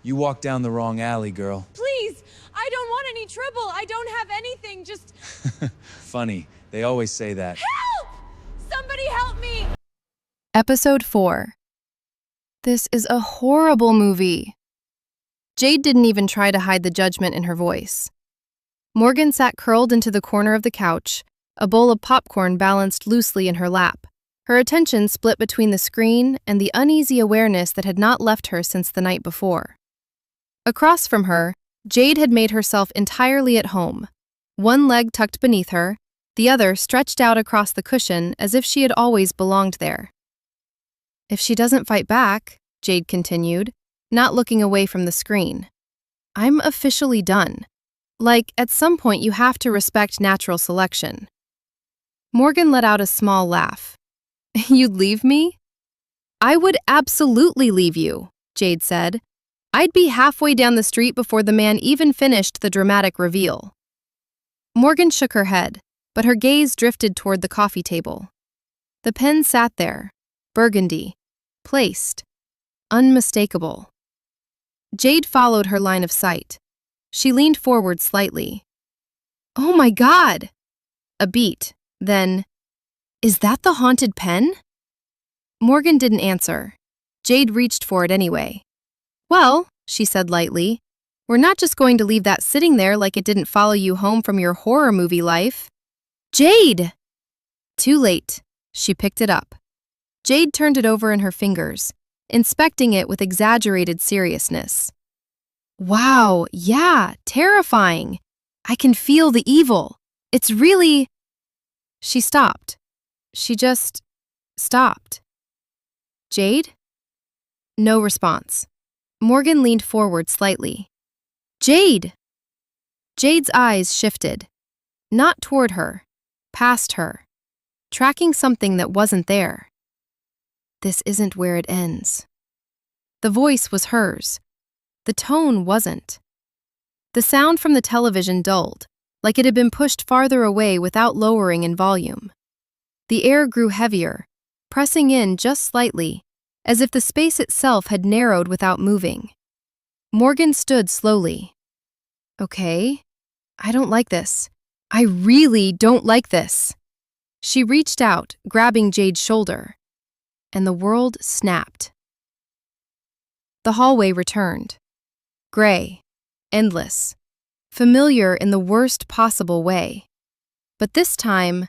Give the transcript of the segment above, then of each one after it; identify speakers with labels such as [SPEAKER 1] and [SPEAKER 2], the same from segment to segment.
[SPEAKER 1] You walked down the wrong alley, girl.
[SPEAKER 2] Please! I don't want any trouble! I don't have anything, just...
[SPEAKER 1] Funny, they always say that.
[SPEAKER 2] Help! Somebody help me!
[SPEAKER 3] Episode 4. This is a horrible movie. Jade didn't even try to hide the judgment in her voice. Morgan sat curled into the corner of the couch, a bowl of popcorn balanced loosely in her lap, her attention split between the screen and the uneasy awareness that had not left her since the night before. Across from her, Jade had made herself entirely at home, one leg tucked beneath her, the other stretched out across the cushion as if she had always belonged there. If she doesn't fight back, Jade continued, not looking away from the screen, I'm officially done. Like, at some point you have to respect natural selection. Morgan let out a small laugh. You'd leave me? I would absolutely leave you, Jade said. I'd be halfway down the street before the man even finished the dramatic reveal. Morgan shook her head, but her gaze drifted toward the coffee table. The pen sat there, burgundy, placed, unmistakable. Jade followed her line of sight. She leaned forward slightly. Oh my God! A beat, then, is that the haunted pen? Morgan didn't answer. Jade reached for it anyway. Well, she said lightly, we're not just going to leave that sitting there like it didn't follow you home from your horror movie life. Jade! Too late. She picked it up. Jade turned it over in her fingers, inspecting it with exaggerated seriousness. Wow, yeah, terrifying. I can feel the evil. It's really... She stopped. She just stopped. Jade? No response. Morgan leaned forward slightly. Jade! Jade's eyes shifted. Not toward her, past her, tracking something that wasn't there. This isn't where it ends. The voice was hers. The tone wasn't. The sound from the television dulled, like it had been pushed farther away without lowering in volume. The air grew heavier, pressing in just slightly, as if the space itself had narrowed without moving. Morgan stood slowly. Okay, I don't like this. I really don't like this. She reached out, grabbing Jade's shoulder, and the world snapped. The hallway returned. Gray, endless, familiar in the worst possible way. But this time,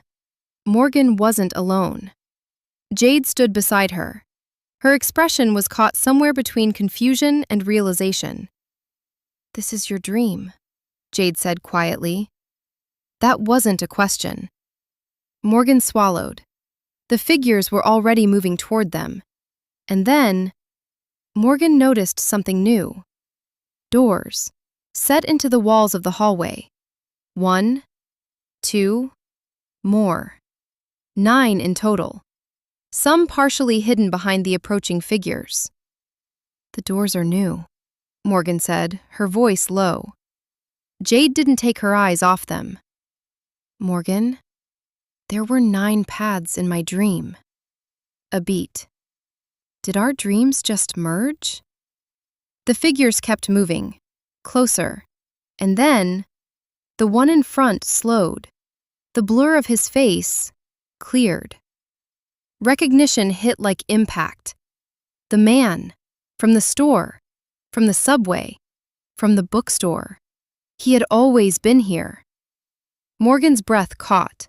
[SPEAKER 3] Morgan wasn't alone. Jade stood beside her. Her expression was caught somewhere between confusion and realization. This is your dream, Jade said quietly. That wasn't a question. Morgan swallowed. The figures were already moving toward them. And then, Morgan noticed something new. Doors, set into the walls of the hallway. 1, 2, more. 9 in total. Some partially hidden behind the approaching figures. The doors are new, Morgan said, her voice low. Jade didn't take her eyes off them. Morgan, there were 9 paths in my dream. A beat. Did our dreams just merge? The figures kept moving, closer, and then, the one in front slowed. The blur of his face cleared. Recognition hit like impact. The man, from the store, from the subway, from the bookstore. He had always been here. Morgan's breath caught.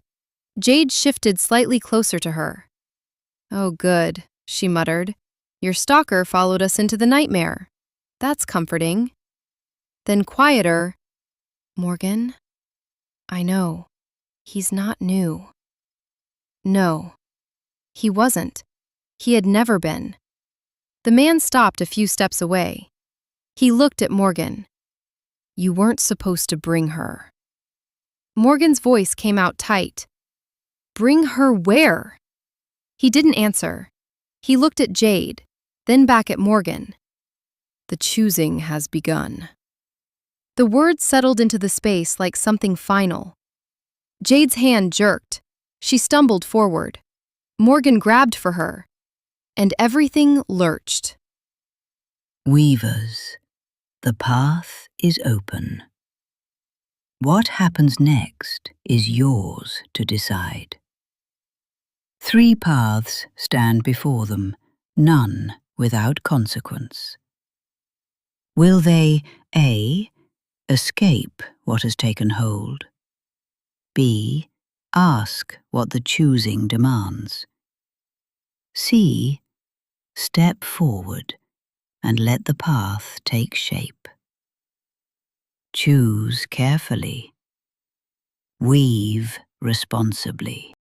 [SPEAKER 3] Jade shifted slightly closer to her. Oh, good, she muttered. Your stalker followed us into the nightmare. That's comforting. Then quieter. Morgan, I know. He's not new. No. He wasn't. He had never been. The man stopped a few steps away. He looked at Morgan. You weren't supposed to bring her. Morgan's voice came out tight. Bring her where? He didn't answer. He looked at Jade, then back at Morgan. The choosing has begun. The words settled into the space like something final. Jade's hand jerked. She stumbled forward. Morgan grabbed for her, and everything lurched.
[SPEAKER 4] Weavers, The path is open. What happens next is yours to decide. 3 paths stand before them, none without consequence. Will they A. Escape what has taken hold, B. Ask what the choosing demands, C. Step forward and let the path take shape. Choose carefully. Weave responsibly.